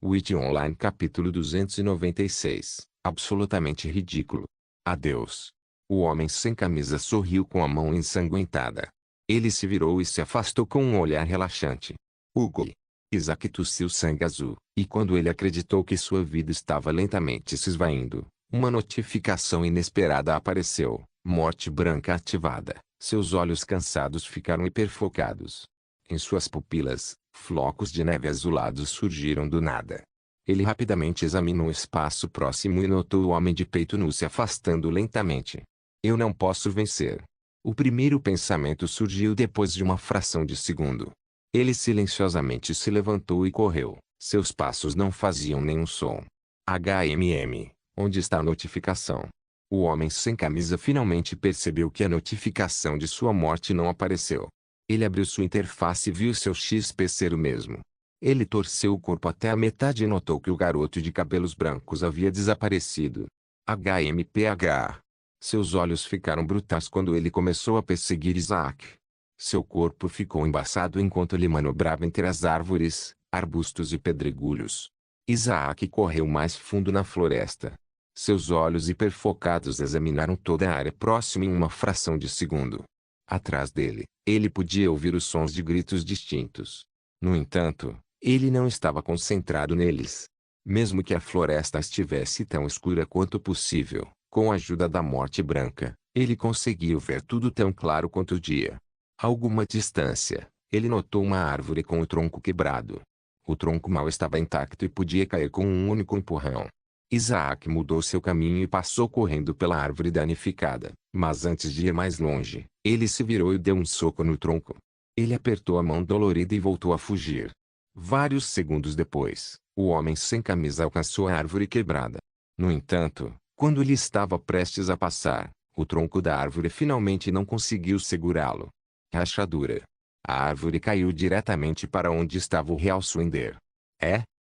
Witch Online capítulo 296. Absolutamente ridículo. Adeus. O homem sem camisa sorriu com a mão ensanguentada. Ele se virou e se afastou com um olhar relaxante. Hugo. Isaac tossiu sangue azul, e quando ele acreditou que sua vida estava lentamente se esvaindo, uma notificação inesperada apareceu. Morte branca ativada. Seus olhos cansados ficaram hiperfocados. Em suas pupilas, flocos de neve azulados surgiram do nada. Ele rapidamente examinou o espaço próximo e notou o homem de peito nu se afastando lentamente. Eu não posso vencer. O primeiro pensamento surgiu depois de uma fração de segundo. Ele silenciosamente se levantou e correu. Seus passos não faziam nenhum som. Onde está a notificação? O homem sem camisa finalmente percebeu que a notificação de sua morte não apareceu. Ele abriu sua interface e viu seu XP ser o mesmo. Ele torceu o corpo até a metade e notou que o garoto de cabelos brancos havia desaparecido. HMPH. Seus olhos ficaram brutais quando ele começou a perseguir Isaac. Seu corpo ficou embaçado enquanto ele manobrava entre as árvores, arbustos e pedregulhos. Isaac correu mais fundo na floresta. Seus olhos hiperfocados examinaram toda a área próxima em uma fração de segundo. Atrás dele, ele podia ouvir os sons de gritos distintos. No entanto, ele não estava concentrado neles. Mesmo que a floresta estivesse tão escura quanto possível, com a ajuda da morte branca, ele conseguiu ver tudo tão claro quanto o dia. A alguma distância, ele notou uma árvore com o tronco quebrado. O tronco mal estava intacto e podia cair com um único empurrão. Isaac mudou seu caminho e passou correndo pela árvore danificada, mas antes de ir mais longe, ele se virou e deu um soco no tronco. Ele apertou a mão dolorida e voltou a fugir. Vários segundos depois, o homem sem camisa alcançou a árvore quebrada. No entanto, quando ele estava prestes a passar, o tronco da árvore finalmente não conseguiu segurá-lo. Rachadura. A árvore caiu diretamente para onde estava o Hellswindler.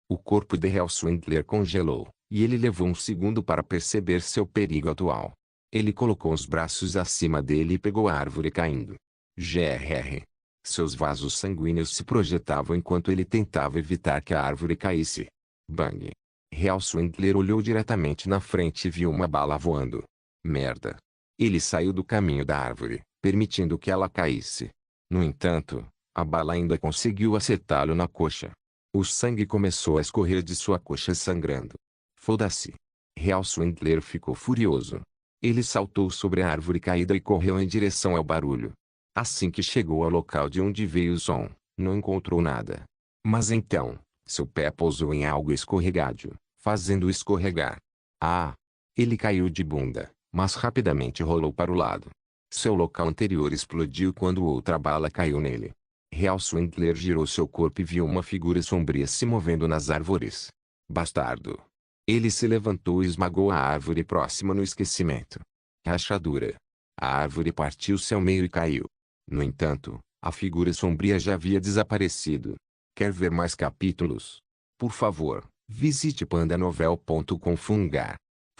O corpo de Hellswindler congelou, e ele levou um segundo para perceber seu perigo atual. Ele colocou os braços acima dele e pegou a árvore caindo. Grrr. Seus vasos sanguíneos se projetavam enquanto ele tentava evitar que a árvore caísse. Bang. Hellswindler olhou diretamente na frente e viu uma bala voando. Merda. Ele saiu do caminho da árvore, permitindo que ela caísse. No entanto, a bala ainda conseguiu acertá-lo na coxa. O sangue começou a escorrer de sua coxa sangrando. Foda-se. Hellswindler ficou furioso. Ele saltou sobre a árvore caída e correu em direção ao barulho. Assim que chegou ao local de onde veio o som, não encontrou nada. Mas então, seu pé pousou em algo escorregadio, fazendo-o escorregar. Ele caiu de bunda, mas rapidamente rolou para o lado. Seu local anterior explodiu quando outra bala caiu nele. Hellswindler girou seu corpo e viu uma figura sombria se movendo nas árvores. Bastardo. Ele se levantou e esmagou a árvore próxima no esquecimento. Rachadura. A árvore partiu-se ao meio e caiu. No entanto, a figura sombria já havia desaparecido. Quer ver mais capítulos? Por favor, visite pandanovel.com.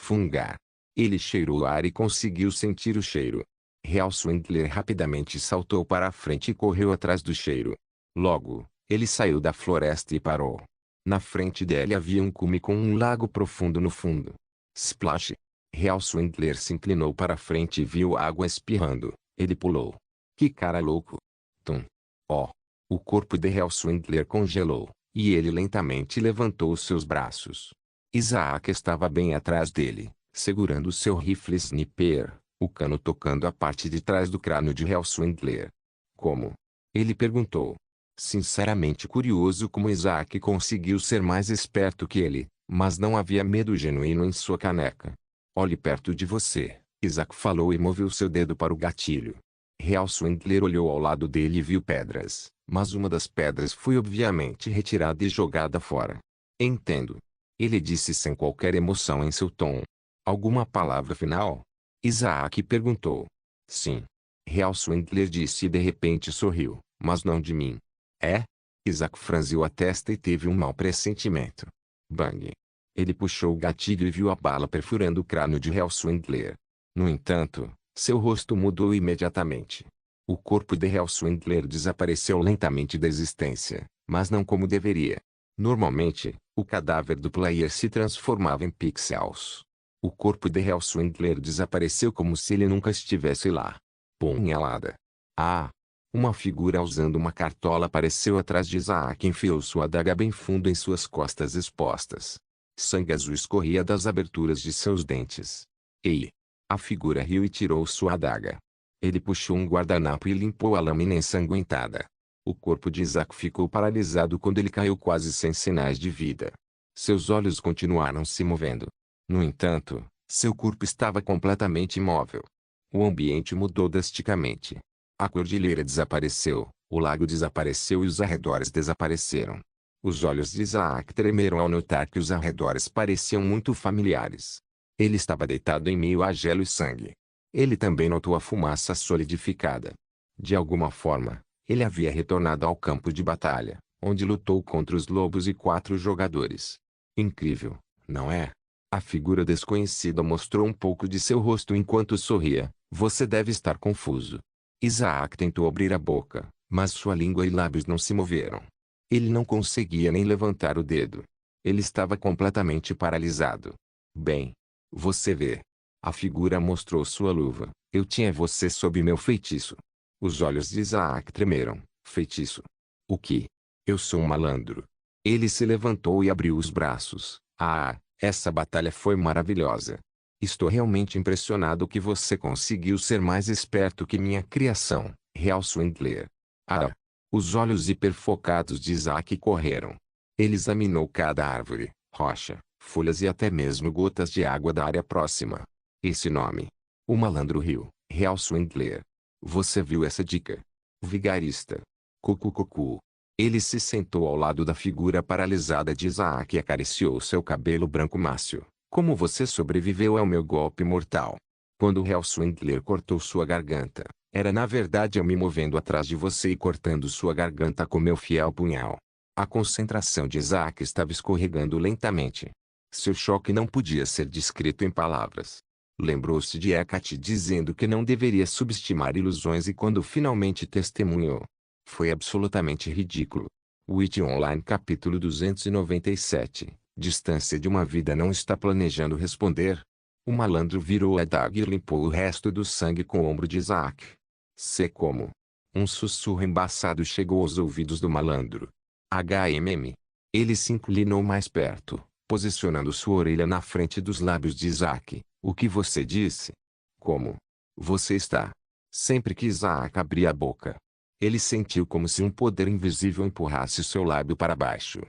Fungar. Ele cheirou o ar e conseguiu sentir o cheiro. Hellswindler rapidamente saltou para a frente e correu atrás do cheiro. Logo, ele saiu da floresta e parou. Na frente dele havia um cume com um lago profundo no fundo. Splash! Hellswindler se inclinou para a frente e viu a água espirrando. Ele pulou. Que cara louco! Tum! O corpo de Hellswindler congelou, e ele lentamente levantou seus braços. Isaac estava bem atrás dele, segurando seu rifle sniper, o cano tocando a parte de trás do crânio de Hellswindler. Como? Ele perguntou. Sinceramente curioso como Isaac conseguiu ser mais esperto que ele, mas não havia medo genuíno em sua caneca. Olhe perto de você, Isaac falou e moveu seu dedo para o gatilho. Hellswindler olhou ao lado dele e viu pedras, mas uma das pedras foi obviamente retirada e jogada fora. Entendo. Ele disse sem qualquer emoção em seu tom. Alguma palavra final? Isaac perguntou. Sim. Hellswindler disse e de repente sorriu, mas não de mim. Isaac franziu a testa e teve um mau pressentimento. Bang. Ele puxou o gatilho e viu a bala perfurando o crânio de Hellswindler. No entanto, seu rosto mudou imediatamente. O corpo de Hellswindler desapareceu lentamente da existência, mas não como deveria. Normalmente, o cadáver do player se transformava em pixels. O corpo de Hellswindler desapareceu como se ele nunca estivesse lá. Punhalada. Ah! Uma figura usando uma cartola apareceu atrás de Isaac e enfiou sua adaga bem fundo em suas costas expostas. Sangue azul escorria das aberturas de seus dentes. Ei! A figura riu e tirou sua adaga. Ele puxou um guardanapo e limpou a lâmina ensanguentada. O corpo de Isaac ficou paralisado quando ele caiu quase sem sinais de vida. Seus olhos continuaram se movendo. No entanto, seu corpo estava completamente imóvel. O ambiente mudou drasticamente. A cordilheira desapareceu, o lago desapareceu e os arredores desapareceram. Os olhos de Isaac tremeram ao notar que os arredores pareciam muito familiares. Ele estava deitado em meio a gelo e sangue. Ele também notou a fumaça solidificada. De alguma forma, ele havia retornado ao campo de batalha, onde lutou contra os lobos e 4 jogadores. Incrível, não é? A figura desconhecida mostrou um pouco de seu rosto enquanto sorria. Você deve estar confuso. Isaac tentou abrir a boca, mas sua língua e lábios não se moveram. Ele não conseguia nem levantar o dedo. Ele estava completamente paralisado. Bem, você vê. A figura mostrou sua luva. Eu tinha você sob meu feitiço. Os olhos de Isaac tremeram. Feitiço? O que? Eu sou um malandro. Ele se levantou e abriu os braços. Ah, essa batalha foi maravilhosa. Estou realmente impressionado que você conseguiu ser mais esperto que minha criação, Hellswindler. Ah! Os olhos hiperfocados de Isaac correram. Ele examinou cada árvore, rocha, folhas e até mesmo gotas de água da área próxima. Esse nome. O malandro riu. Hellswindler. Você viu essa dica? Vigarista. Cucu. Ele se sentou ao lado da figura paralisada de Isaac e acariciou seu cabelo branco mácio. Como você sobreviveu ao meu golpe mortal? Quando Hellswindler cortou sua garganta, era na verdade eu me movendo atrás de você e cortando sua garganta com meu fiel punhal. A concentração de Isaac estava escorregando lentamente. Seu choque não podia ser descrito em palavras. Lembrou-se de Hecate dizendo que não deveria subestimar ilusões e quando finalmente testemunhou. Foi absolutamente ridículo. Witch Online capítulo 297. Distância de uma vida não está planejando responder. O malandro virou a adaga e limpou o resto do sangue com o ombro de Isaac. Sei como. Um sussurro embaçado chegou aos ouvidos do malandro. Ele se inclinou mais perto, posicionando sua orelha na frente dos lábios de Isaac. O que você disse? Como? Você está? Sempre que Isaac abria a boca, ele sentiu como se um poder invisível empurrasse seu lábio para baixo.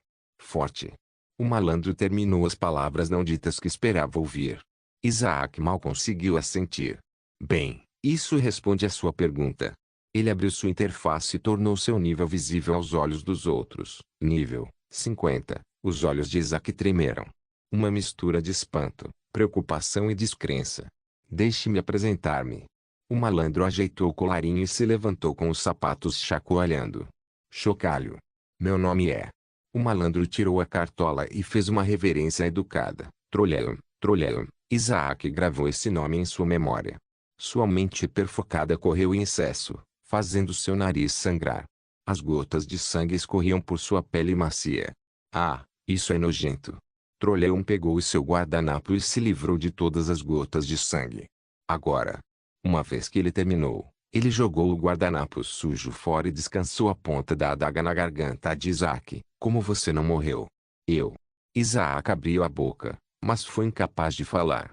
Forte. O malandro terminou as palavras não ditas que esperava ouvir. Isaac mal conseguiu assentir. Bem, isso responde à sua pergunta. Ele abriu sua interface e tornou seu nível visível aos olhos dos outros. Nível 50. Os olhos de Isaac tremeram. Uma mistura de espanto, preocupação e descrença. Deixe-me apresentar-me. O malandro ajeitou o colarinho e se levantou com os sapatos chacoalhando. Chocalho. Meu nome é... O malandro tirou a cartola e fez uma reverência educada. Trollel. Isaac gravou esse nome em sua memória. Sua mente hiperfocada correu em excesso, fazendo seu nariz sangrar. As gotas de sangue escorriam por sua pele macia. Ah, isso é nojento. Trollel pegou o seu guardanapo e se livrou de todas as gotas de sangue. Agora, uma vez que ele terminou, ele jogou o guardanapo sujo fora e descansou a ponta da adaga na garganta de Isaac. Como você não morreu? Isaac abriu a boca, mas foi incapaz de falar.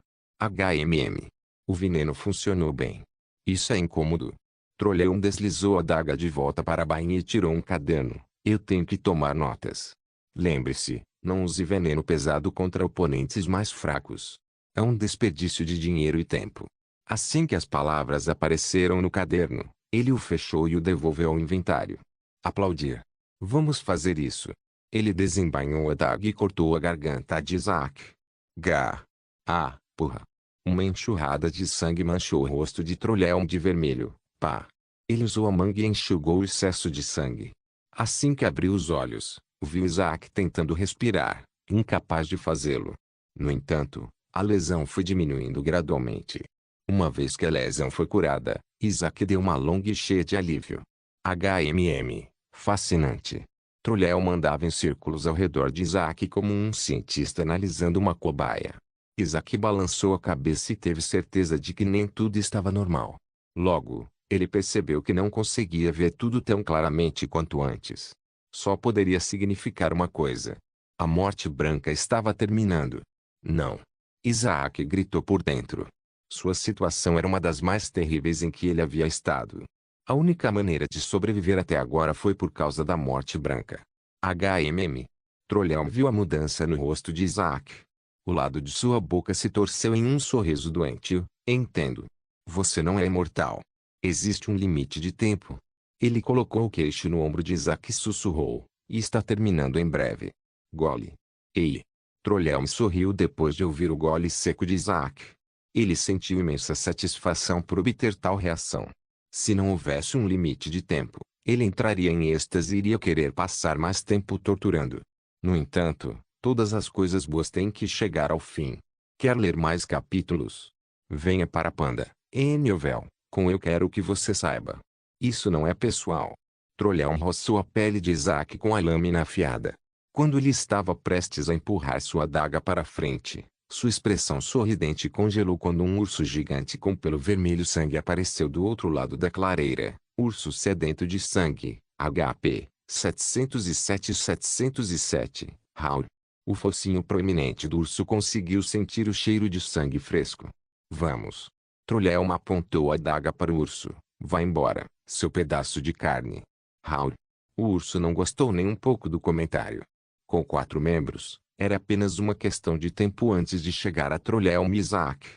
O veneno funcionou bem. Isso é incômodo. Trollel deslizou a adaga de volta para a bainha e tirou um caderno. Eu tenho que tomar notas. Lembre-se, não use veneno pesado contra oponentes mais fracos. É um desperdício de dinheiro e tempo. Assim que as palavras apareceram no caderno, ele o fechou e o devolveu ao inventário. Aplaudir. Vamos fazer isso. Ele desembainhou a adaga e cortou a garganta de Isaac. Porra. Uma enxurrada de sangue manchou o rosto de Trollel de vermelho. Pá. Ele usou a manga e enxugou o excesso de sangue. Assim que abriu os olhos, viu Isaac tentando respirar, incapaz de fazê-lo. No entanto, a lesão foi diminuindo gradualmente. Uma vez que a lesão foi curada, Isaac deu uma longa e cheia de alívio. Fascinante. Trolhel andava em círculos ao redor de Isaac como um cientista analisando uma cobaia. Isaac balançou a cabeça e teve certeza de que nem tudo estava normal. Logo, ele percebeu que não conseguia ver tudo tão claramente quanto antes. Só poderia significar uma coisa. A morte branca estava terminando. Não. Isaac gritou por dentro. Sua situação era uma das mais terríveis em que ele havia estado. A única maneira de sobreviver até agora foi por causa da morte branca. Trolhel viu a mudança no rosto de Isaac. O lado de sua boca se torceu em um sorriso doentio. Entendo. Você não é imortal. Existe um limite de tempo. Ele colocou o queixo no ombro de Isaac e sussurrou. E está terminando em breve. Gole. Ei. Trolhel sorriu depois de ouvir o gole seco de Isaac. Ele sentiu imensa satisfação por obter tal reação. Se não houvesse um limite de tempo, ele entraria em êxtase e iria querer passar mais tempo torturando. No entanto, todas as coisas boas têm que chegar ao fim. Quer ler mais capítulos? Venha para Panda, Novel, com Eu Quero Que Você Saiba. Isso não é pessoal. Trolhel roçou a pele de Isaac com a lâmina afiada. Quando ele estava prestes a empurrar sua adaga para frente, sua expressão sorridente congelou quando um urso gigante com pelo vermelho sangue apareceu do outro lado da clareira. Urso sedento de sangue, HP 707-707, Raul. O focinho proeminente do urso conseguiu sentir o cheiro de sangue fresco. Vamos. Trolhel apontou a adaga para o urso. Vá embora, seu pedaço de carne. Raul. O urso não gostou nem um pouco do comentário. Com 4 membros, era apenas uma questão de tempo antes de chegar a Trolhel e Isaac.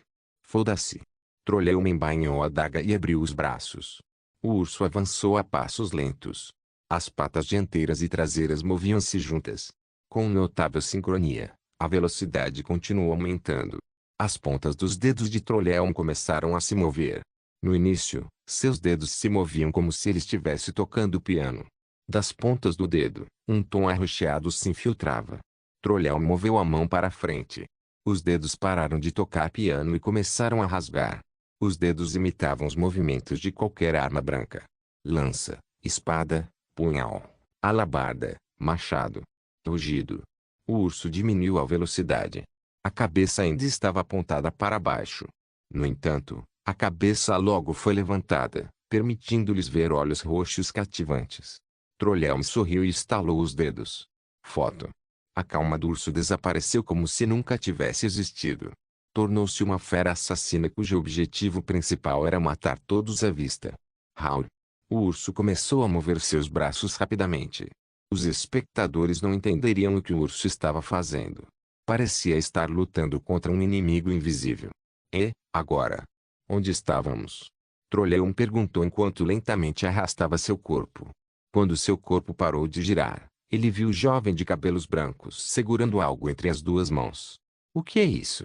Foda-se. Trolhel embainhou a adaga e abriu os braços. O urso avançou a passos lentos. As patas dianteiras e traseiras moviam-se juntas. Com notável sincronia, a velocidade continuou aumentando. As pontas dos dedos de Trolhel começaram a se mover. No início, seus dedos se moviam como se ele estivesse tocando piano. Das pontas do dedo, um tom arroxeado se infiltrava. Trolhel moveu a mão para a frente. Os dedos pararam de tocar piano e começaram a rasgar. Os dedos imitavam os movimentos de qualquer arma branca. Lança, espada, punhal, alabarda, machado. Rugido. O urso diminuiu a velocidade. A cabeça ainda estava apontada para baixo. No entanto, a cabeça logo foi levantada, permitindo-lhes ver olhos roxos cativantes. Trolhel sorriu e estalou os dedos. Foto. A calma do urso desapareceu como se nunca tivesse existido. Tornou-se uma fera assassina cujo objetivo principal era matar todos à vista. Raul. O urso começou a mover seus braços rapidamente. Os espectadores não entenderiam o que o urso estava fazendo. Parecia estar lutando contra um inimigo invisível. E, agora? Onde estávamos? Trolhel perguntou enquanto lentamente arrastava seu corpo. Quando seu corpo parou de girar, ele viu o jovem de cabelos brancos segurando algo entre as duas mãos. O que é isso?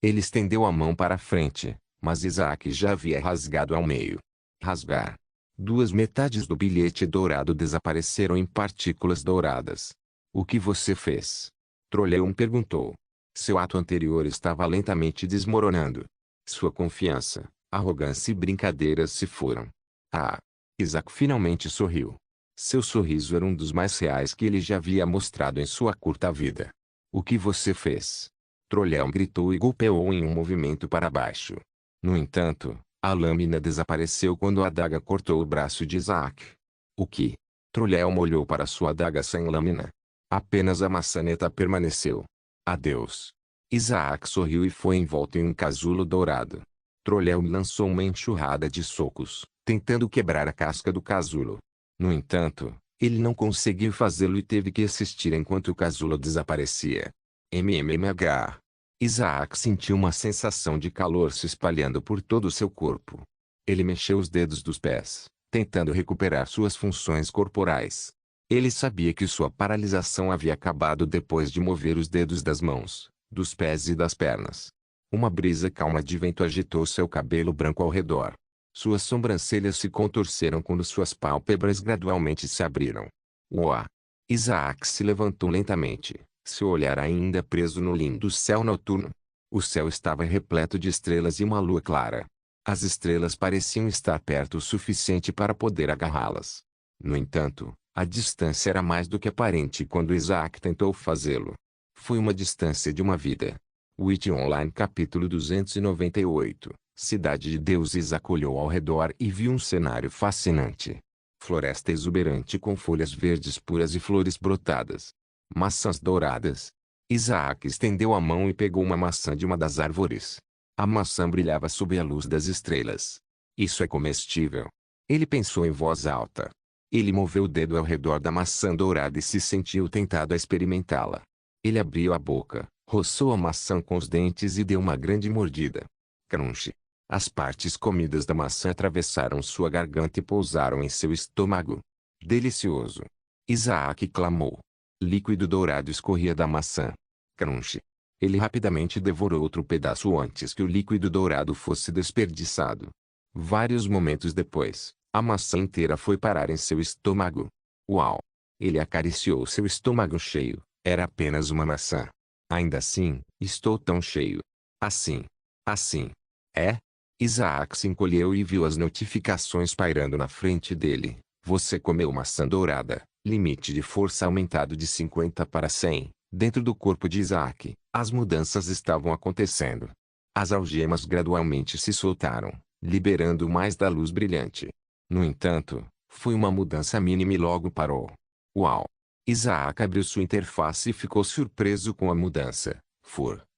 Ele estendeu a mão para a frente, mas Isaac já havia rasgado ao meio. Rasgar. 2 metades do bilhete dourado desapareceram em partículas douradas. O que você fez? Trolhel perguntou. Seu ato anterior estava lentamente desmoronando. Sua confiança, arrogância e brincadeiras se foram. Ah! Isaac finalmente sorriu. Seu sorriso era um dos mais reais que ele já havia mostrado em sua curta vida. O que você fez? Trolhel gritou e golpeou em um movimento para baixo. No entanto, a lâmina desapareceu quando a adaga cortou o braço de Isaac. O que? Trolhel olhou para sua adaga sem lâmina. Apenas a maçaneta permaneceu. Adeus. Isaac sorriu e foi envolto em um casulo dourado. Trolhel lançou uma enxurrada de socos, tentando quebrar a casca do casulo. No entanto, ele não conseguiu fazê-lo e teve que assistir enquanto o casulo desaparecia. MMMH. Isaac sentiu uma sensação de calor se espalhando por todo o seu corpo. Ele mexeu os dedos dos pés, tentando recuperar suas funções corporais. Ele sabia que sua paralisação havia acabado depois de mover os dedos das mãos, dos pés e das pernas. Uma brisa calma de vento agitou seu cabelo branco ao redor. Suas sobrancelhas se contorceram quando suas pálpebras gradualmente se abriram. Uá! Isaac se levantou lentamente, seu olhar ainda preso no lindo céu noturno. O céu estava repleto de estrelas e uma lua clara. As estrelas pareciam estar perto o suficiente para poder agarrá-las. No entanto, a distância era mais do que aparente quando Isaac tentou fazê-lo. Foi uma distância de uma vida. Witch Online capítulo 298. Cidade de Deus. Isaac olhou ao redor e viu um cenário fascinante. Floresta exuberante com folhas verdes puras e flores brotadas. Maçãs douradas. Isaac estendeu a mão e pegou uma maçã de uma das árvores. A maçã brilhava sob a luz das estrelas. Isso é comestível. Ele pensou em voz alta. Ele moveu o dedo ao redor da maçã dourada e se sentiu tentado a experimentá-la. Ele abriu a boca, roçou a maçã com os dentes e deu uma grande mordida. Crunch. As partes comidas da maçã atravessaram sua garganta e pousaram em seu estômago. Delicioso! Isaac clamou. Líquido dourado escorria da maçã. Crunch. Ele rapidamente devorou outro pedaço antes que o líquido dourado fosse desperdiçado. Vários momentos depois, a maçã inteira foi parar em seu estômago. Uau! Ele acariciou seu estômago cheio. Era apenas uma maçã. Ainda assim, estou tão cheio. Assim. É? Isaac se encolheu e viu as notificações pairando na frente dele. Você comeu maçã dourada. Limite de força aumentado de 50 para 100. Dentro do corpo de Isaac, as mudanças estavam acontecendo. As algemas gradualmente se soltaram, liberando mais da luz brilhante. No entanto, foi uma mudança mínima e logo parou. Uau! Isaac abriu sua interface e ficou surpreso com a mudança.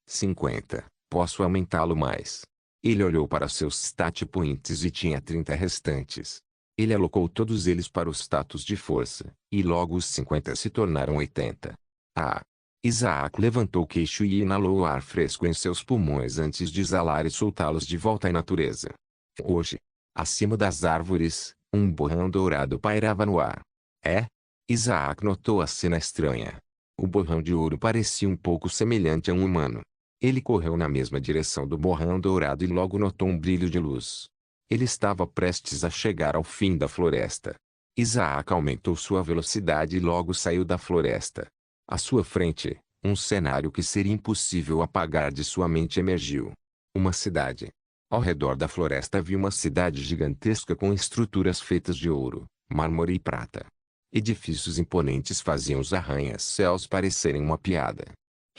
50. Posso aumentá-lo mais. Ele olhou para seus stat points e tinha 30 restantes. Ele alocou todos eles para o status de força, e logo os 50 se tornaram 80. Ah! Isaac levantou o queixo e inalou o ar fresco em seus pulmões antes de exalar e soltá-los de volta à natureza. Hoje, acima das árvores, um borrão dourado pairava no ar. É? Isaac notou a cena estranha. O borrão de ouro parecia um pouco semelhante a um humano. Ele correu na mesma direção do borrão dourado e logo notou um brilho de luz. Ele estava prestes a chegar ao fim da floresta. Isaac aumentou sua velocidade e logo saiu da floresta. À sua frente, um cenário que seria impossível apagar de sua mente emergiu. Uma cidade. Ao redor da floresta havia uma cidade gigantesca com estruturas feitas de ouro, mármore e prata. Edifícios imponentes faziam os arranha-céus parecerem uma piada.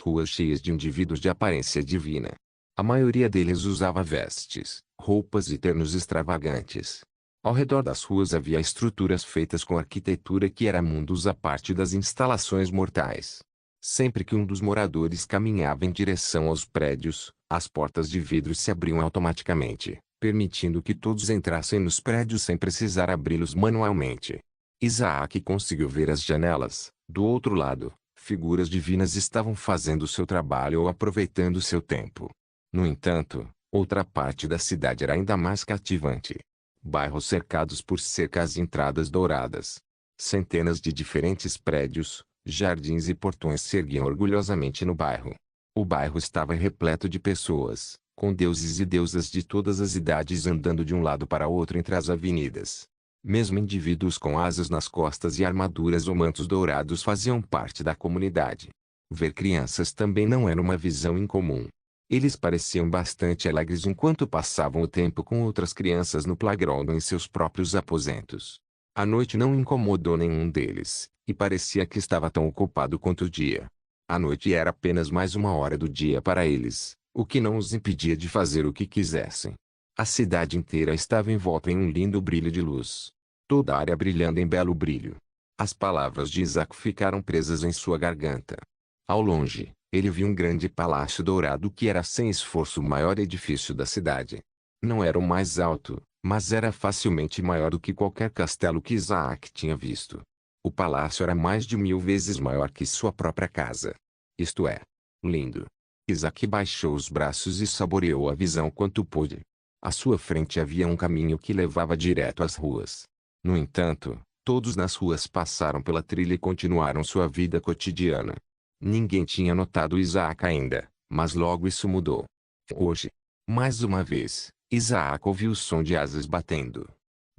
Ruas cheias de indivíduos de aparência divina. A maioria deles usava vestes, roupas e ternos extravagantes. Ao redor das ruas havia estruturas feitas com arquitetura que era mundos à parte das instalações mortais. Sempre que um dos moradores caminhava em direção aos prédios, as portas de vidro se abriam automaticamente, permitindo que todos entrassem nos prédios sem precisar abri-los manualmente. Isaac conseguiu ver as janelas. Do outro lado, figuras divinas estavam fazendo seu trabalho ou aproveitando seu tempo. No entanto, outra parte da cidade era ainda mais cativante. Bairros cercados por cercas e entradas douradas. Centenas de diferentes prédios, jardins e portões se erguiam orgulhosamente no bairro. O bairro estava repleto de pessoas, com deuses e deusas de todas as idades andando de um lado para outro entre as avenidas. Mesmo indivíduos com asas nas costas e armaduras ou mantos dourados faziam parte da comunidade. Ver crianças também não era uma visão incomum. Eles pareciam bastante alegres enquanto passavam o tempo com outras crianças no playground ou em seus próprios aposentos. A noite não incomodou nenhum deles, e parecia que estava tão ocupado quanto o dia. A noite era apenas mais uma hora do dia para eles, o que não os impedia de fazer o que quisessem. A cidade inteira estava envolta em um lindo brilho de luz. Toda a área brilhando em belo brilho. As palavras de Isaac ficaram presas em sua garganta. Ao longe, ele viu um grande palácio dourado que era sem esforço o maior edifício da cidade. Não era o mais alto, mas era facilmente maior do que qualquer castelo que Isaac tinha visto. O palácio era mais de 1000 vezes maior que sua própria casa. Isto é, lindo. Isaac baixou os braços e saboreou a visão quanto pôde. À sua frente havia um caminho que levava direto às ruas. No entanto, todos nas ruas passaram pela trilha e continuaram sua vida cotidiana. Ninguém tinha notado Isaac ainda, mas logo isso mudou. Hoje, mais uma vez, Isaac ouviu o som de asas batendo.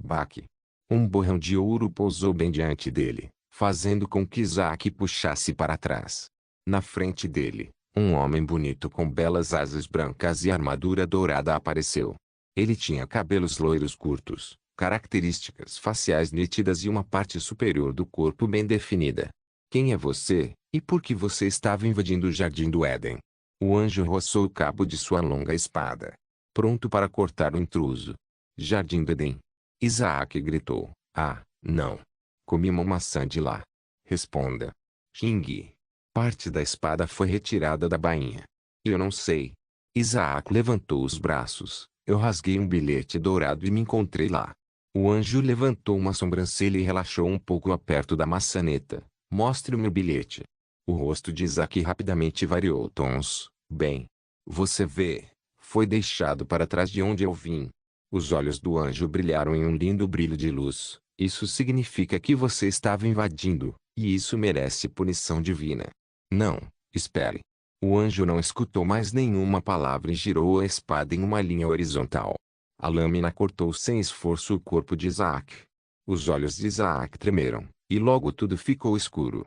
Baque. Um borrão de ouro pousou bem diante dele, fazendo com que Isaac puxasse para trás. Na frente dele, um homem bonito com belas asas brancas e armadura dourada apareceu. Ele tinha cabelos loiros curtos, características faciais nítidas e uma parte superior do corpo bem definida. Quem é você, e por que você estava invadindo o jardim do Éden? O anjo roçou o cabo de sua longa espada, pronto para cortar o intruso. Jardim do Éden. Isaac gritou. Ah, não. Comi uma maçã de lá. Responda. Xingue. Parte da espada foi retirada da bainha. Eu não sei. Isaac levantou os braços. Eu rasguei um bilhete dourado e me encontrei lá. O anjo levantou uma sobrancelha e relaxou um pouco perto da maçaneta. Mostre-me o bilhete. O rosto de Isaac rapidamente variou tons. Bem. Você vê. Foi deixado para trás de onde eu vim. Os olhos do anjo brilharam em um lindo brilho de luz. Isso significa que você estava invadindo, e isso merece punição divina. Não, espere. O anjo não escutou mais nenhuma palavra e girou a espada em uma linha horizontal. A lâmina cortou sem esforço o corpo de Isaac. Os olhos de Isaac tremeram, e logo tudo ficou escuro.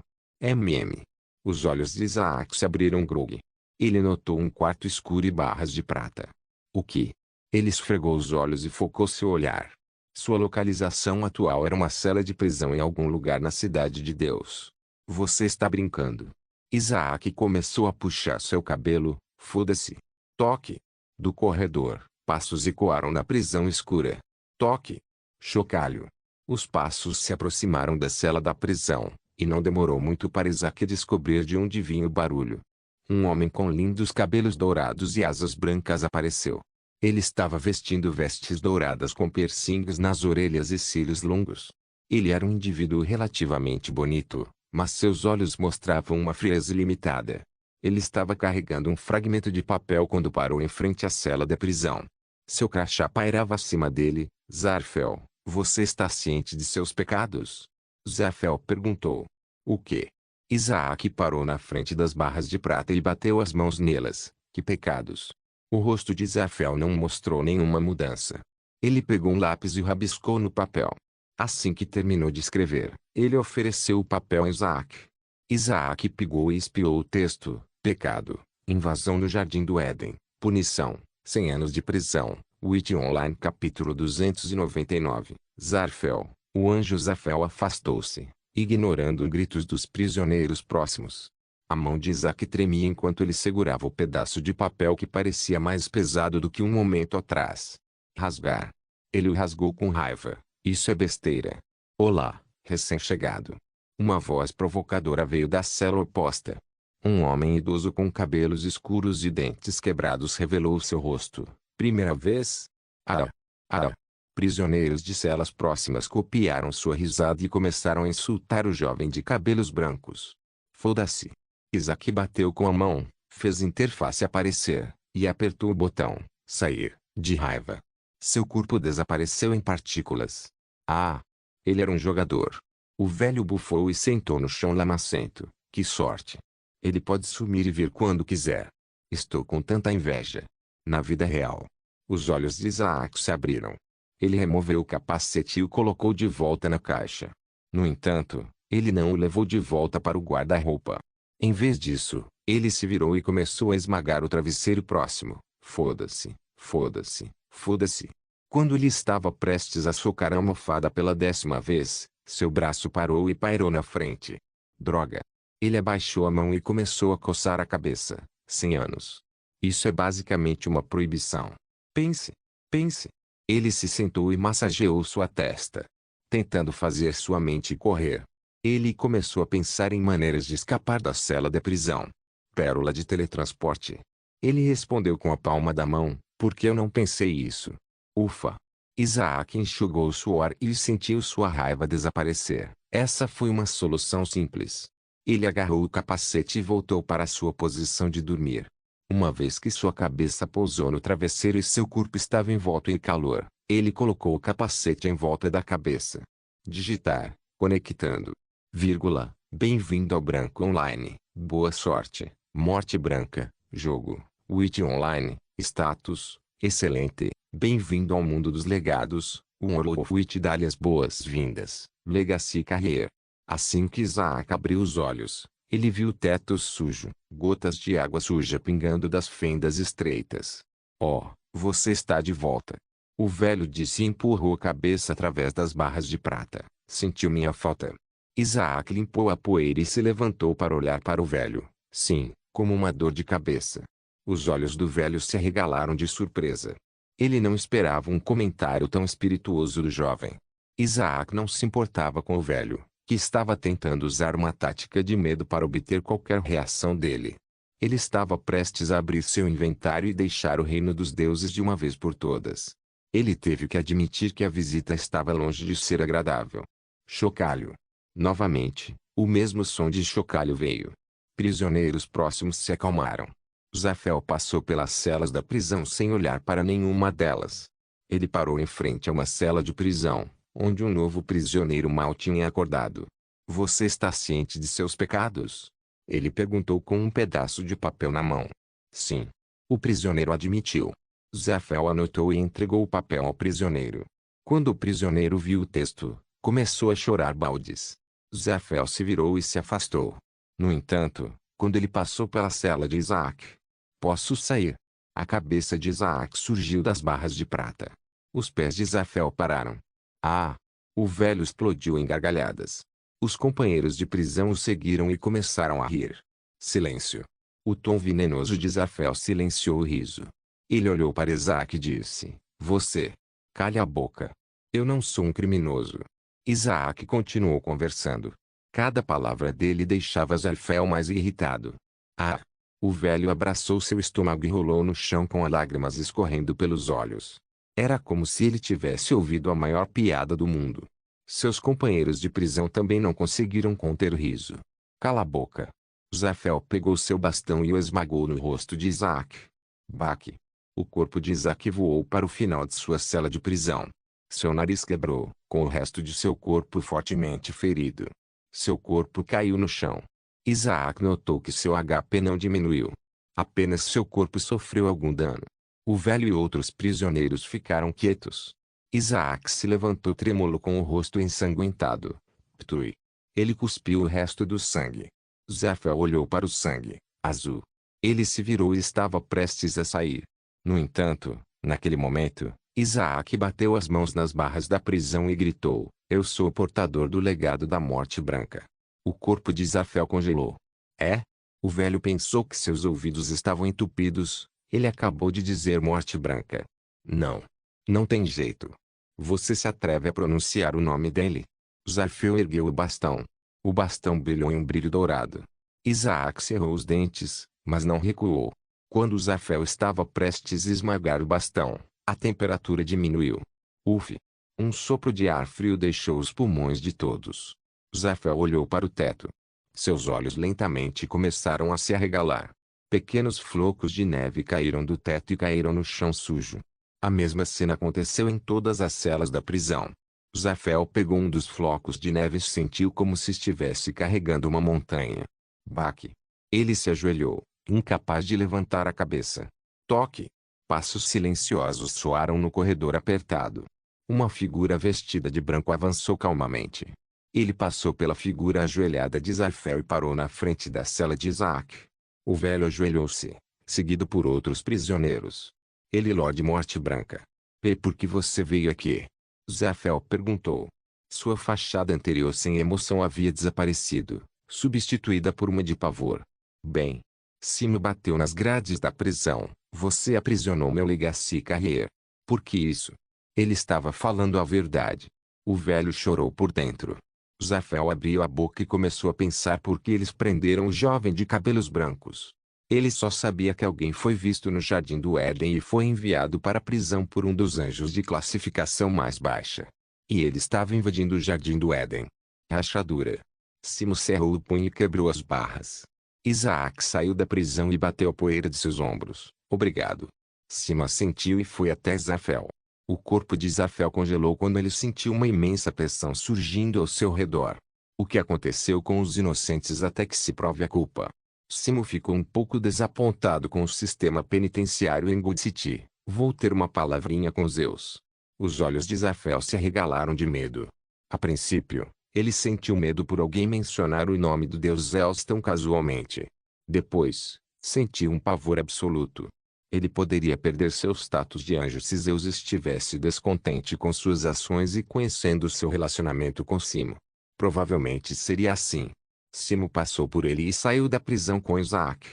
Os olhos de Isaac se abriram grog. Ele notou um quarto escuro e barras de prata. O que? Ele esfregou os olhos e focou seu olhar. Sua localização atual era uma cela de prisão em algum lugar na cidade de Deus. Você está brincando. Isaac começou a puxar seu cabelo. Foda-se. Toque. Do corredor, passos ecoaram na prisão escura. Toque. Chocalho. Os passos se aproximaram da cela da prisão, e não demorou muito para Isaac descobrir de onde vinha o barulho. Um homem com lindos cabelos dourados e asas brancas apareceu. Ele estava vestindo vestes douradas com piercings nas orelhas e cílios longos. Ele era um indivíduo relativamente bonito, mas seus olhos mostravam uma frieza ilimitada. Ele estava carregando um fragmento de papel quando parou em frente à cela da prisão. Seu crachá pairava acima dele. Zarfel, você está ciente de seus pecados? Zarfel perguntou. O quê? Isaac parou na frente das barras de prata e bateu as mãos nelas. Que pecados? O rosto de Zarfel não mostrou nenhuma mudança. Ele pegou um lápis e o rabiscou no papel. Assim que terminou de escrever, ele ofereceu o papel a Isaac. Isaac pegou e espiou o texto. Pecado. Invasão no Jardim do Éden. Punição. 100 anos de prisão. Witch Online capítulo 299. Zarfel. O anjo Zarfel afastou-se, ignorando os gritos dos prisioneiros próximos. A mão de Isaac tremia enquanto ele segurava o pedaço de papel que parecia mais pesado do que um momento atrás. Rasgar. Ele o rasgou com raiva. Isso é besteira. Olá, recém-chegado. Uma voz provocadora veio da cela oposta. Um homem idoso com cabelos escuros e dentes quebrados revelou seu rosto. Primeira vez? Ah! Ah! Prisioneiros de celas próximas copiaram sua risada e começaram a insultar o jovem de cabelos brancos. Foda-se. Isaac bateu com a mão, fez a interface aparecer, e apertou o botão, sair, de raiva. Seu corpo desapareceu em partículas. Ah! Ele era um jogador. O velho bufou e sentou no chão lamacento. Que sorte! Ele pode sumir e vir quando quiser. Estou com tanta inveja. Na vida real. Os olhos de Isaac se abriram. Ele removeu o capacete e o colocou de volta na caixa. No entanto, ele não o levou de volta para o guarda-roupa. Em vez disso, ele se virou e começou a esmagar o travesseiro próximo. Foda-se, foda-se, foda-se. Quando ele estava prestes a socar a almofada pela 10ª vez, seu braço parou e pairou na frente. Droga. Ele abaixou a mão e começou a coçar a cabeça. 100 anos. Isso é basicamente uma proibição. Pense. Pense. Ele se sentou e massageou sua testa, tentando fazer sua mente correr. Ele começou a pensar em maneiras de escapar da cela de prisão. Pérola de teletransporte. Ele respondeu com a palma da mão, por que eu não pensei isso? Ufa. Isaac enxugou o suor e sentiu sua raiva desaparecer. Essa foi uma solução simples. Ele agarrou o capacete e voltou para sua posição de dormir. Uma vez que sua cabeça pousou no travesseiro e seu corpo estava envolto em calor, ele colocou o capacete em volta da cabeça. Digitar, conectando. Vírgula, bem-vindo ao Branco Online, boa sorte, morte branca, jogo, Witch Online, status, excelente, bem-vindo ao mundo dos legados, World of Witch dá-lhe as boas-vindas, Legacy Carrier. Assim que Isaac abriu os olhos, ele viu o teto sujo, gotas de água suja pingando das fendas estreitas. Oh, você está de volta. O velho disse e empurrou a cabeça através das barras de prata. Sentiu minha falta. Isaac limpou a poeira e se levantou para olhar para o velho. Sim, como uma dor de cabeça. Os olhos do velho se arregalaram de surpresa. Ele não esperava um comentário tão espirituoso do jovem. Isaac não se importava com o velho, que estava tentando usar uma tática de medo para obter qualquer reação dele. Ele estava prestes a abrir seu inventário e deixar o reino dos deuses de uma vez por todas. Ele teve que admitir que a visita estava longe de ser agradável. Chocalho. Novamente, o mesmo som de chocalho veio. Prisioneiros próximos se acalmaram. Zafel passou pelas celas da prisão sem olhar para nenhuma delas. Ele parou em frente a uma cela de prisão, onde um novo prisioneiro mal tinha acordado. Você está ciente de seus pecados? Ele perguntou com um pedaço de papel na mão. Sim. O prisioneiro admitiu. Zafel anotou e entregou o papel ao prisioneiro. Quando o prisioneiro viu o texto, começou a chorar baldes. Zafel se virou e se afastou. No entanto, quando ele passou pela cela de Isaac, posso sair? A cabeça de Isaac surgiu das barras de prata. Os pés de Zafel pararam. Ah! O velho explodiu em gargalhadas. Os companheiros de prisão o seguiram e começaram a rir. Silêncio. O tom venenoso de Zafel silenciou o riso. Ele olhou para Isaac e disse: Você. Calhe a boca. Eu não sou um criminoso. Isaac continuou conversando. Cada palavra dele deixava Zafel mais irritado. Ah! O velho abraçou seu estômago e rolou no chão com as lágrimas escorrendo pelos olhos. Era como se ele tivesse ouvido a maior piada do mundo. Seus companheiros de prisão também não conseguiram conter o riso. Cala a boca. Zafel pegou seu bastão e o esmagou no rosto de Isaac. Baque. O corpo de Isaac voou para o final de sua cela de prisão. Seu nariz quebrou, com o resto de seu corpo fortemente ferido. Seu corpo caiu no chão. Isaac notou que seu HP não diminuiu. Apenas seu corpo sofreu algum dano. O velho e outros prisioneiros ficaram quietos. Isaac se levantou trêmulo com o rosto ensanguentado. Ptui. Ele cuspiu o resto do sangue. Zafel olhou para o sangue, azul. Ele se virou e estava prestes a sair. No entanto, naquele momento, Isaac bateu as mãos nas barras da prisão e gritou: Eu sou o portador do legado da morte branca. O corpo de Zafel congelou. É? O velho pensou que seus ouvidos estavam entupidos. Ele acabou de dizer morte branca. Não. Não tem jeito. Você se atreve a pronunciar o nome dele? Zafel ergueu o bastão. O bastão brilhou em um brilho dourado. Isaac cerrou os dentes, mas não recuou. Quando Zafel estava prestes a esmagar o bastão, a temperatura diminuiu. Uf! Um sopro de ar frio deixou os pulmões de todos. Zafel olhou para o teto. Seus olhos lentamente começaram a se arregalar. Pequenos flocos de neve caíram do teto e caíram no chão sujo. A mesma cena aconteceu em todas as celas da prisão. Zafel pegou um dos flocos de neve e sentiu como se estivesse carregando uma montanha. Baque! Ele se ajoelhou, incapaz de levantar a cabeça. Toque! Passos silenciosos soaram no corredor apertado. Uma figura vestida de branco avançou calmamente. Ele passou pela figura ajoelhada de Zafel e parou na frente da cela de Isaac. O velho ajoelhou-se, seguido por outros prisioneiros. Ele Lorde Morte Branca. E por que você veio aqui? Zafel perguntou. Sua fachada anterior sem emoção havia desaparecido, substituída por uma de pavor. Bem. Simo bateu nas grades da prisão. Você aprisionou meu Legacy Carrier. Por que isso? Ele estava falando a verdade. O velho chorou por dentro. Zafel abriu a boca e começou a pensar por que eles prenderam o jovem de cabelos brancos. Ele só sabia que alguém foi visto no Jardim do Éden e foi enviado para a prisão por um dos anjos de classificação mais baixa. E ele estava invadindo o Jardim do Éden. Rachadura. Simo cerrou o punho e quebrou as barras. Isaac saiu da prisão e bateu a poeira de seus ombros. Obrigado. Simo assentiu e foi até Zafel. O corpo de Zafel congelou quando ele sentiu uma imensa pressão surgindo ao seu redor. O que aconteceu com os inocentes até que se prove a culpa? Simo ficou um pouco desapontado com o sistema penitenciário em Good City. Vou ter uma palavrinha com Zeus. Os olhos de Zafel se arregalaram de medo. A princípio, ele sentiu medo por alguém mencionar o nome do deus Zeus tão casualmente. Depois, sentiu um pavor absoluto. Ele poderia perder seu status de anjo se Zeus estivesse descontente com suas ações e conhecendo seu relacionamento com Simo. Provavelmente seria assim. Simo passou por ele e saiu da prisão com Isaac.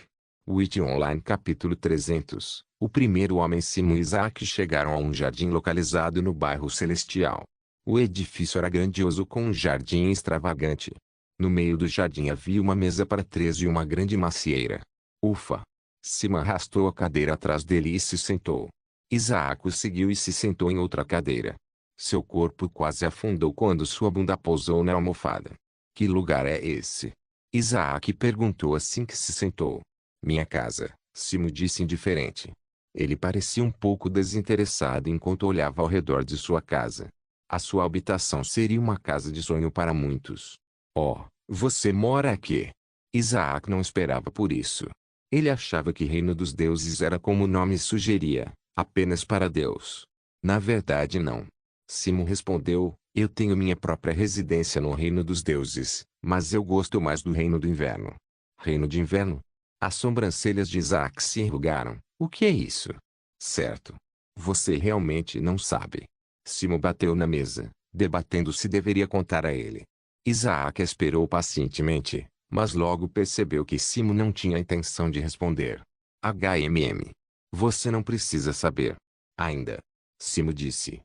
Witch Online capítulo 300. O primeiro homem Simo e Isaac chegaram a um jardim localizado no bairro Celestial. O edifício era grandioso com um jardim extravagante. No meio do jardim havia uma mesa para 3 e uma grande macieira. Ufa! Simo arrastou a cadeira atrás dele e se sentou. Isaac o seguiu e se sentou em outra cadeira. Seu corpo quase afundou quando sua bunda pousou na almofada. Que lugar é esse? Isaac perguntou assim que se sentou. Minha casa, Simo disse indiferente. Ele parecia um pouco desinteressado enquanto olhava ao redor de sua casa. A sua habitação seria uma casa de sonho para muitos. Oh, você mora aqui? Isaac não esperava por isso. Ele achava que Reino dos Deuses era como o nome sugeria, apenas para Deus. Na verdade não. Simo respondeu, eu tenho minha própria residência no Reino dos Deuses, mas eu gosto mais do Reino do Inverno. Reino de Inverno? As sobrancelhas de Isaac se enrugaram. O que é isso? Certo. Você realmente não sabe. Simo bateu na mesa, debatendo se deveria contar a ele. Isaac esperou pacientemente, mas logo percebeu que Simo não tinha intenção de responder. Você não precisa saber. Ainda. Simo disse,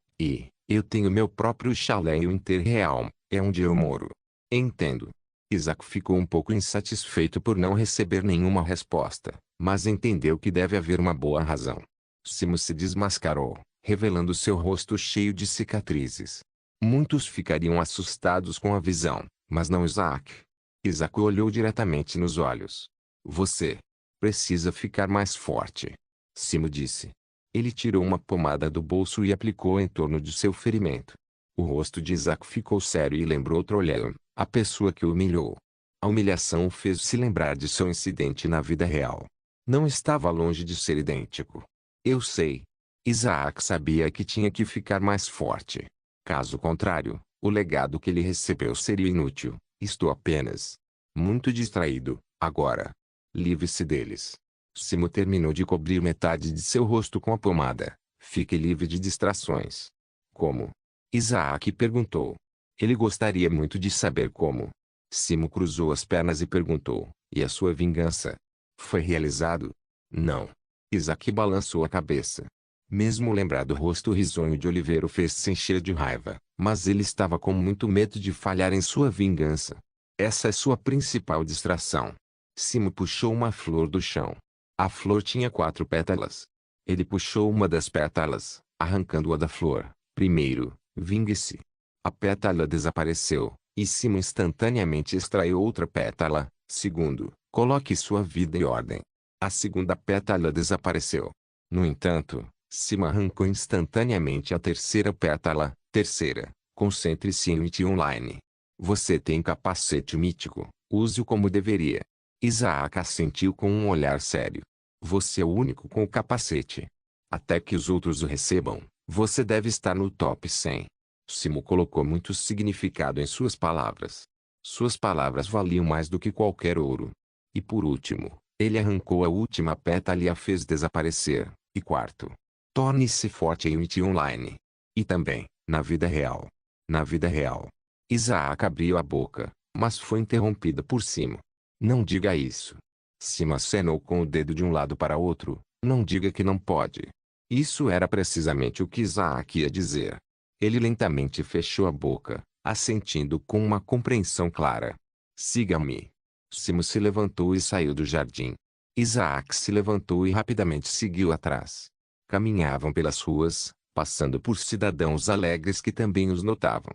eu tenho meu próprio chalé em Winterrealm, é onde eu moro. Entendo. Isaac ficou um pouco insatisfeito por não receber nenhuma resposta, mas entendeu que deve haver uma boa razão. Simo se desmascarou, revelando seu rosto cheio de cicatrizes. Muitos ficariam assustados com a visão, mas não Isaac. Isaac o olhou diretamente nos olhos. Você precisa ficar mais forte. Simo disse. Ele tirou uma pomada do bolso e aplicou em torno de seu ferimento. O rosto de Isaac ficou sério e lembrou Trollheimer, a pessoa que o humilhou. A humilhação o fez se lembrar de seu incidente na vida real. Não estava longe de ser idêntico. Eu sei. Isaac sabia que tinha que ficar mais forte. Caso contrário, o legado que ele recebeu seria inútil. Estou apenas muito distraído, agora. Livre-se deles. Simo terminou de cobrir metade de seu rosto com a pomada. Fique livre de distrações. Como? Isaac perguntou. Ele gostaria muito de saber como. Simo cruzou as pernas e perguntou, e a sua vingança? Foi realizado? Não. Isaac balançou a cabeça. Mesmo lembrar do rosto risonho de Oliveira o fez se encher de raiva, mas ele estava com muito medo de falhar em sua vingança. Essa é sua principal distração. Simo puxou uma flor do chão. A flor tinha 4 pétalas. Ele puxou uma das pétalas, arrancando-a da flor. Primeiro, vingue-se. A pétala desapareceu, e Simo instantaneamente extraiu outra pétala. Segundo, coloque sua vida em ordem. A segunda pétala desapareceu. No entanto, Simo arrancou instantaneamente a terceira pétala. Terceira, concentre-se em Witch Online. Você tem capacete mítico, use-o como deveria. Isaac assentiu com um olhar sério. Você é o único com o capacete. Até que os outros o recebam, você deve estar no top 100. Simo colocou muito significado em suas palavras. Suas palavras valiam mais do que qualquer ouro. E por último, ele arrancou a última pétala e a fez desaparecer. E quarto, torne-se forte em Witch Online. E também, na vida real. Na vida real. Isaac abriu a boca, mas foi interrompida por Simo. Não diga isso. Simo acenou com o dedo de um lado para outro. Não diga que não pode. Isso era precisamente o que Isaac ia dizer. Ele lentamente fechou a boca, assentindo com uma compreensão clara. Siga-me. Simo se levantou e saiu do jardim. Isaac se levantou e rapidamente seguiu atrás. Caminhavam pelas ruas, passando por cidadãos alegres que também os notavam.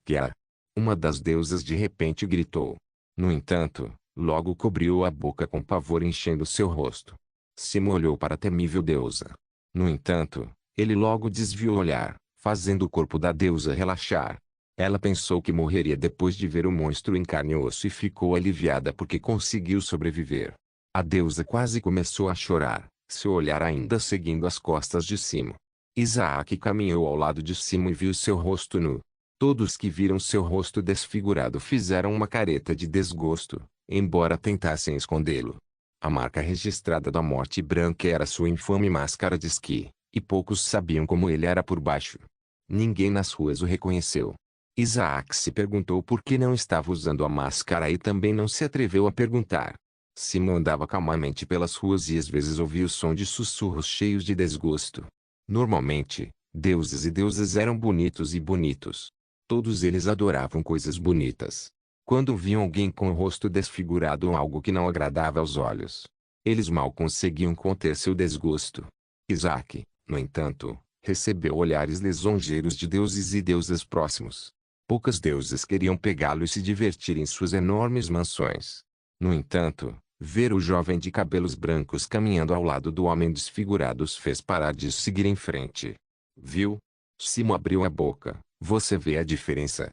Kia! Uma das deusas de repente gritou. No entanto, logo cobriu a boca com pavor enchendo seu rosto. Simo olhou para a temível deusa. No entanto, ele logo desviou o olhar, fazendo o corpo da deusa relaxar. Ela pensou que morreria depois de ver o monstro em carne e osso e ficou aliviada porque conseguiu sobreviver. A deusa quase começou a chorar, seu olhar ainda seguindo as costas de Simo. Isaac caminhou ao lado de Simo e viu seu rosto nu. Todos que viram seu rosto desfigurado fizeram uma careta de desgosto, embora tentassem escondê-lo. A marca registrada da morte branca era sua infame máscara de esqui, e poucos sabiam como ele era por baixo. Ninguém nas ruas o reconheceu. Isaac se perguntou por que não estava usando a máscara e também não se atreveu a perguntar. Simon andava calmamente pelas ruas e às vezes ouvia o som de sussurros cheios de desgosto. Normalmente, deuses e deusas eram bonitos e bonitos. Todos eles adoravam coisas bonitas. Quando viam alguém com o rosto desfigurado ou algo que não agradava aos olhos, eles mal conseguiam conter seu desgosto. Isaac, no entanto, recebeu olhares lisonjeiros de deuses e deusas próximos. Poucas deusas queriam pegá-lo e se divertir em suas enormes mansões. No entanto, ver o jovem de cabelos brancos caminhando ao lado do homem desfigurado os fez parar de seguir em frente. Viu? Simon abriu a boca. Você vê a diferença?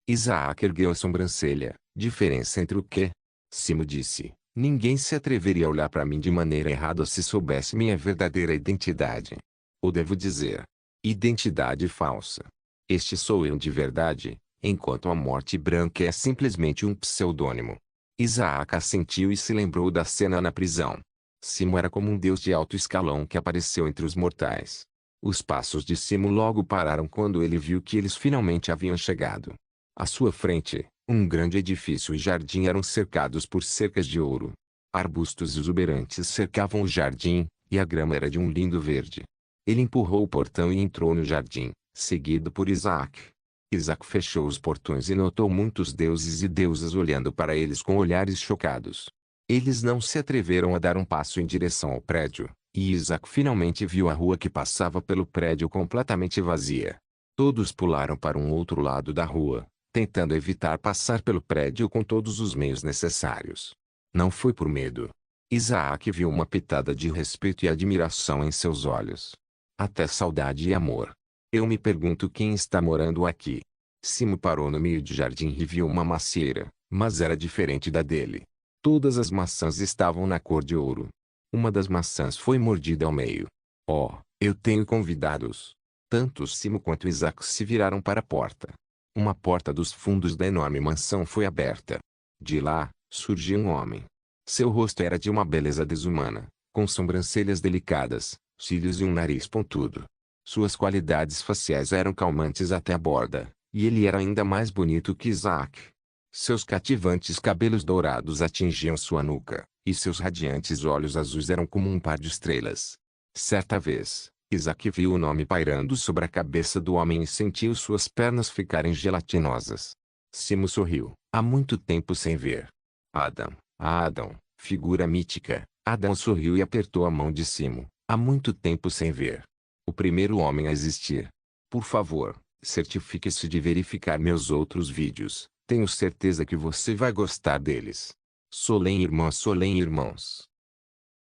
Isaac ergueu a sobrancelha. Diferença entre o quê? Simon disse. Ninguém se atreveria a olhar para mim de maneira errada se soubesse minha verdadeira identidade. Ou devo dizer, identidade falsa. Este sou eu de verdade, enquanto a morte branca é simplesmente um pseudônimo. Isaac assentiu e se lembrou da cena na prisão. Simon era como um deus de alto escalão que apareceu entre os mortais. Os passos de Simon logo pararam quando ele viu que eles finalmente haviam chegado. À sua frente, um grande edifício e jardim eram cercados por cercas de ouro. Arbustos exuberantes cercavam o jardim, e a grama era de um lindo verde. Ele empurrou o portão e entrou no jardim, seguido por Isaac. Isaac fechou os portões e notou muitos deuses e deusas olhando para eles com olhares chocados. Eles não se atreveram a dar um passo em direção ao prédio, e Isaac finalmente viu a rua que passava pelo prédio completamente vazia. Todos pularam para um outro lado da rua, tentando evitar passar pelo prédio com todos os meios necessários. Não foi por medo. Isaac viu uma pitada de respeito e admiração em seus olhos. Até saudade e amor. Eu me pergunto quem está morando aqui. Simon parou no meio do jardim e viu uma macieira, mas era diferente da dele. Todas as maçãs estavam na cor de ouro. Uma das maçãs foi mordida ao meio. Oh, eu tenho convidados. Tanto Simon quanto Isaac se viraram para a porta. Uma porta dos fundos da enorme mansão foi aberta. De lá, surgiu um homem. Seu rosto era de uma beleza desumana, com sobrancelhas delicadas, cílios e um nariz pontudo. Suas qualidades faciais eram calmantes até a borda, e ele era ainda mais bonito que Isaac. Seus cativantes cabelos dourados atingiam sua nuca, e seus radiantes olhos azuis eram como um par de estrelas. Certa vez, Isaac viu o nome pairando sobre a cabeça do homem e sentiu suas pernas ficarem gelatinosas. Simon sorriu. Há muito tempo sem ver. Adão, figura mítica. Adão sorriu e apertou a mão de Simon. Há muito tempo sem ver. O primeiro homem a existir. Por favor, certifique-se de verificar meus outros vídeos. Tenho certeza que você vai gostar deles. Solém irmãos.